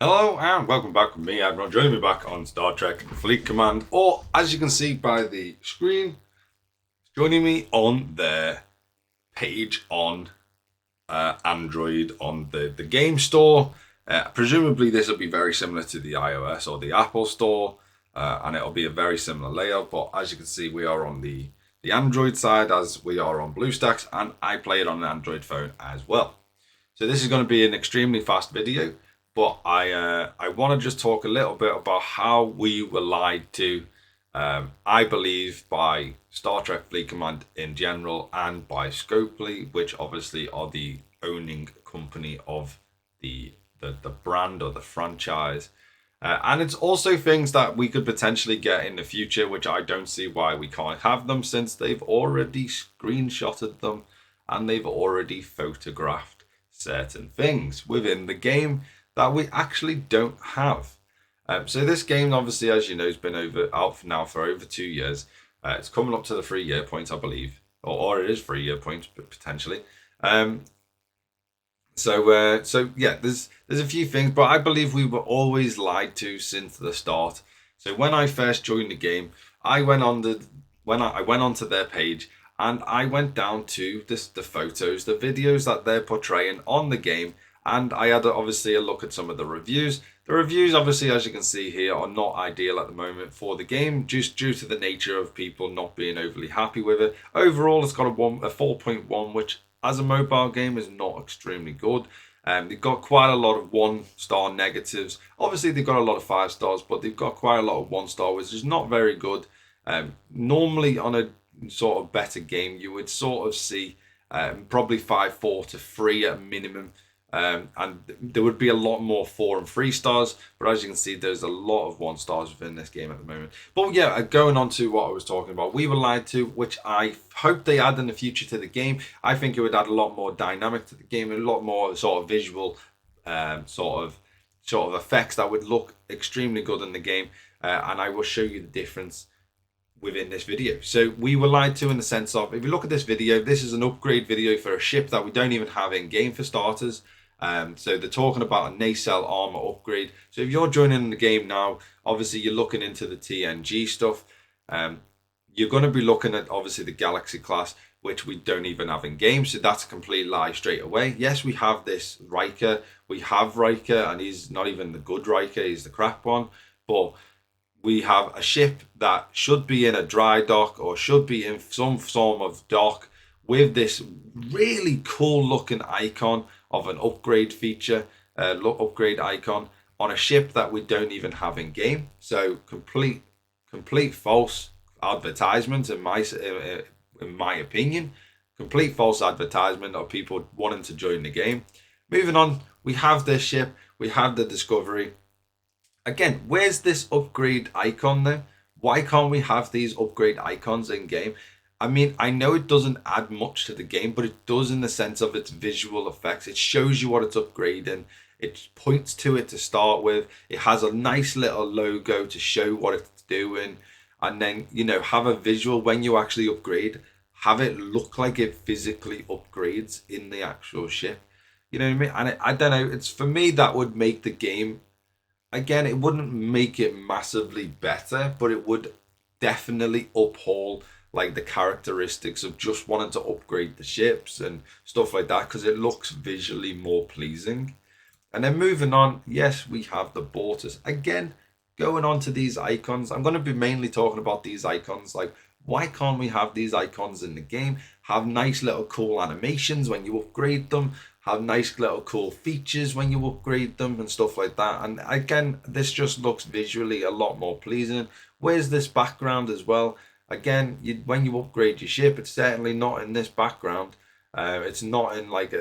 Hello and welcome back with me, Admiral. Joining me back on Star Trek Fleet Command, or as you can see by the screen, joining me on their page on Android on the game store. Presumably, this will be very similar to the iOS or the Apple store, and it'll be a very similar layout. But as you can see, we are on the Android side as we are on BlueStacks, and I play it on an Android phone as well. So this is going to be an extremely fast video, but I want to just talk a little bit about how we were lied to. I believe by Star Trek Fleet Command in general and by Scopely, which obviously are the owning company of the brand or the franchise. And it's also things that we could potentially get in the future, which I don't see why we can't have them since they've already screenshotted them and they've already photographed certain things within the game that we actually don't have. So this game, obviously, as you know, has been out for now for over 2 years. It's coming up to the 3 year point, I believe, or it is 3 year point potentially. So yeah, there's a few things, but I believe we were always lied to since the start. So when I first joined the game, I went on the when I went onto their page and I went down to the photos, the videos that they're portraying on the game, and I had obviously a look at some of the reviews. The reviews, obviously, as you can see here, are not ideal at the moment for the game, just due to the nature of people not being overly happy with it. Overall, it's got a 4.1, which as a mobile game is not extremely good. They've got quite a lot of 1 star negatives. Obviously, they've got a lot of 5 stars, but they've got quite a lot of 1 star, which is not very good. Normally, on a sort of better game, you would sort of see probably 5.4 to 3 at a minimum. And there would be a lot more 4 and 3 stars, but as you can see, there's a lot of 1 stars within this game at the moment. But yeah, going on to what I was talking about, we were lied to, which I hope they add in the future to the game. I think it would add a lot more dynamic to the game, a lot more sort of visual, sort of effects that would look extremely good in the game. And I will show you the difference within this video. So we were lied to in the sense of, if you look at this video, this is an upgrade video for a ship that we don't even have in game for starters. So they're talking about a nacelle armor upgrade. So if you're joining the game now, obviously you're looking into the TNG stuff. You're going to be looking at obviously the Galaxy class, which we don't even have in game. So that's a complete lie straight away. Yes, we have this Riker. We have Riker, and he's not even the good Riker. He's the crap one. But we have a ship that should be in a dry dock or should be in some form of dock with this really cool looking icon of an upgrade feature, upgrade icon on a ship that we don't even have in game. So complete false advertisement in my opinion. Complete false advertisement of people wanting to join the game. Moving on, we have this ship, we have the Discovery. Again, where's this upgrade icon then? Why can't we have these upgrade icons in game? I mean, I know it doesn't add much to the game, but it does in the sense of its visual effects. It shows you what it's upgrading. It points to it to start with. It has a nice little logo to show what it's doing. And then, have a visual when you actually upgrade. Have it look like it physically upgrades in the actual ship. You know what I mean? And I don't know. It's for me that would make the game, again, it wouldn't make it massively better, but it would definitely uphold like the characteristics of just wanting to upgrade the ships and stuff like that, because it looks visually more pleasing. And then moving on, yes, we have the Bortus. Again, going on to these icons, I'm going to be mainly talking about these icons. Like, why can't we have these icons in the game? Have nice little cool animations when you upgrade them. Have nice little cool features when you upgrade them and stuff like that. And again, this just looks visually a lot more pleasing. Where's this background as well? Again, when you upgrade your ship, it's certainly not in this background. It's not in like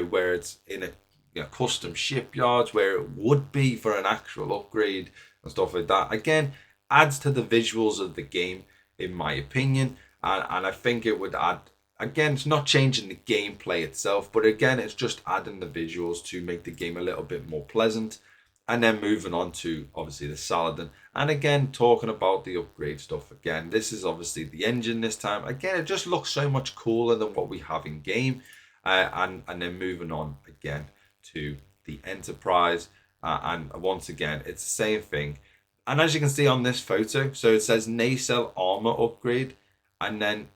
where it's in a custom shipyards where it would be for an actual upgrade and stuff like that. Again, adds to the visuals of the game, in my opinion, and I think it would add. Again, it's not changing the gameplay itself, but again, it's just adding the visuals to make the game a little bit more pleasant. And then moving on to obviously the Saladin, and again talking about the upgrade stuff. Again, this is obviously the engine this time. Again, it just looks so much cooler than what we have in game. And then moving on again to the Enterprise. And once again, it's the same thing. And as you can see on this photo, so it says nacelle armor upgrade, and then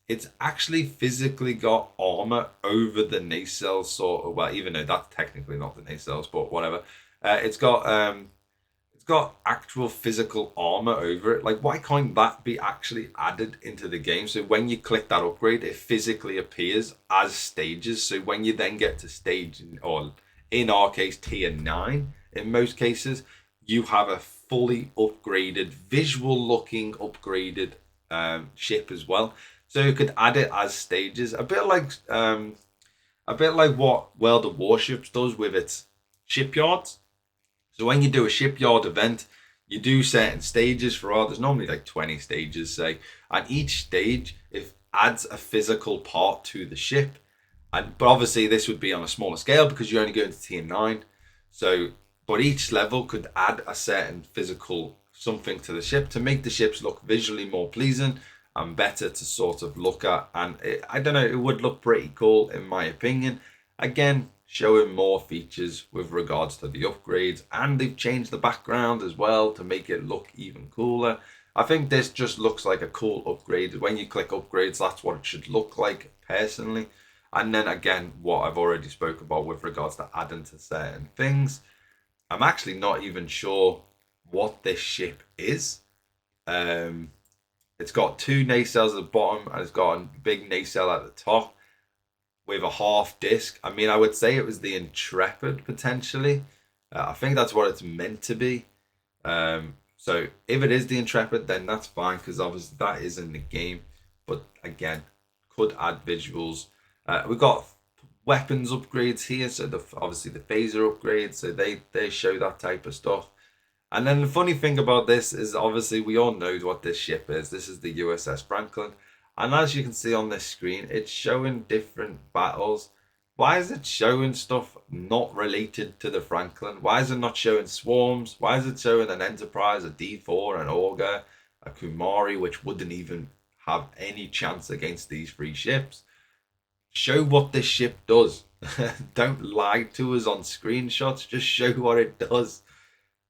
it's actually physically got armor over the nacelles, sort of. Well, even though that's technically not the nacelles, but whatever. It's got actual physical armor over it. Like, why can't that be actually added into the game? So when you click that upgrade, it physically appears as stages. So when you then get to stage, or in our case, tier 9, in most cases, you have a fully upgraded, visual looking upgraded ship as well. So you could add it as stages, a bit like what World of Warships does with its shipyards. So when you do a shipyard event, you do certain stages for all. There's normally like 20 stages, say, and each stage it adds a physical part to the ship. But obviously this would be on a smaller scale because you're only going to tier 9. So, but each level could add a certain physical something to the ship to make the ships look visually more pleasing and better to sort of look at. And I don't know, it would look pretty cool in my opinion. Again, showing more features with regards to the upgrades, and they've changed the background as well to make it look even cooler. I think this just looks like a cool upgrade. When you click upgrades, that's what it should look like personally. And then again, what I've already spoke about with regards to adding to certain things. I'm actually not even sure what this ship is. It's got 2 nacelles at the bottom and it's got a big nacelle at the top with a half disc. I mean, I would say it was the Intrepid potentially. I think that's what it's meant to be. So if it is the Intrepid, then that's fine because obviously that is in the game. But again, could add visuals. We've got weapons upgrades here, so obviously the phaser upgrades, so they show that type of stuff. And then the funny thing about this is obviously we all know what this ship is. This is the USS Franklin. And as you can see on this screen, it's showing different battles. Why is it showing stuff not related to the Franklin? Why is it not showing swarms? Why is it showing an Enterprise, a D4, an Augur, a Kumari, which wouldn't even have any chance against these 3 ships? Show what this ship does. Don't lie to us on screenshots. Just show what it does.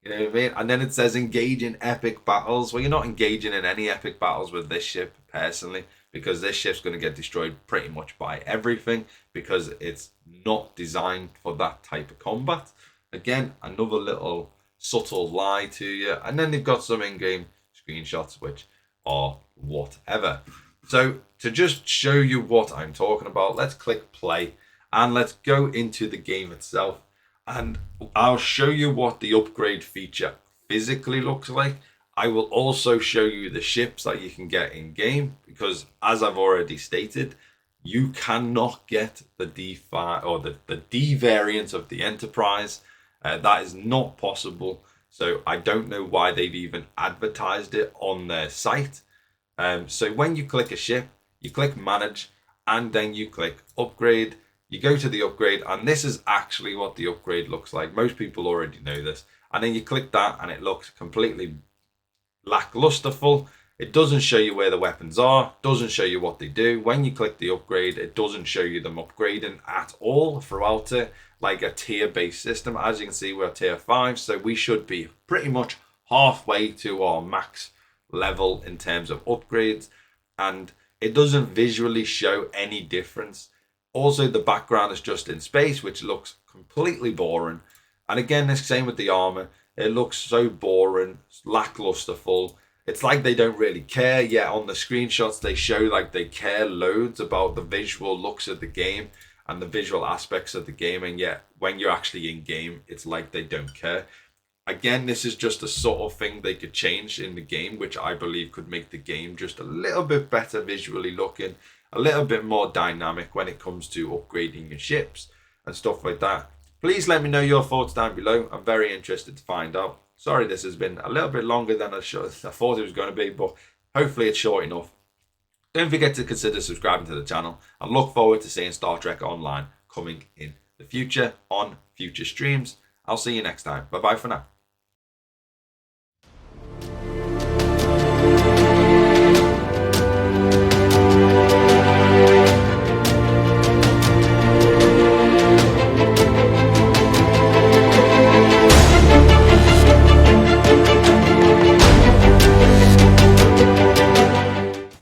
You know what I mean? And then it says engage in epic battles. Well, you're not engaging in any epic battles with this ship, personally, because this ship's going to get destroyed pretty much by everything because it's not designed for that type of combat. Again, another little subtle lie to you. And then they've got some in-game screenshots, which are whatever. So to just show you what I'm talking about, let's click play and let's go into the game itself. And I'll show you what the upgrade feature physically looks like. I will also show you the ships that you can get in game because, as I've already stated, you cannot get the D5 or the D variant of the Enterprise. That is not possible. So I don't know why they've even advertised it on their site. So when you click a ship, you click manage and then you click upgrade. You go to the upgrade and this is actually what the upgrade looks like. Most people already know this. And then you click that and it looks completely lacklusterful. It doesn't show you where the weapons are, doesn't show you what they do. When you click the upgrade, it doesn't show you them upgrading at all throughout it, like a tier-based system. As you can see, we're tier 5, so we should be pretty much halfway to our max level in terms of upgrades, and it doesn't visually show any difference. Also, the background is just in space, which looks completely boring. And again, the same with the armor. It looks so boring, lacklusterful. It's like they don't really care. Yet on the screenshots, they show like they care loads about the visual looks of the game and the visual aspects of the game. And yet when you're actually in game, it's like they don't care. Again, this is just a sort of thing they could change in the game, which I believe could make the game just a little bit better visually looking, a little bit more dynamic when it comes to upgrading your ships and stuff like that. Please let me know your thoughts down below. I'm very interested to find out. Sorry this has been a little bit longer than I thought it was going to be, but hopefully it's short enough. Don't forget to consider subscribing to the channel and look forward to seeing Star Trek Online coming in the future on future streams. I'll see you next time. Bye bye for now.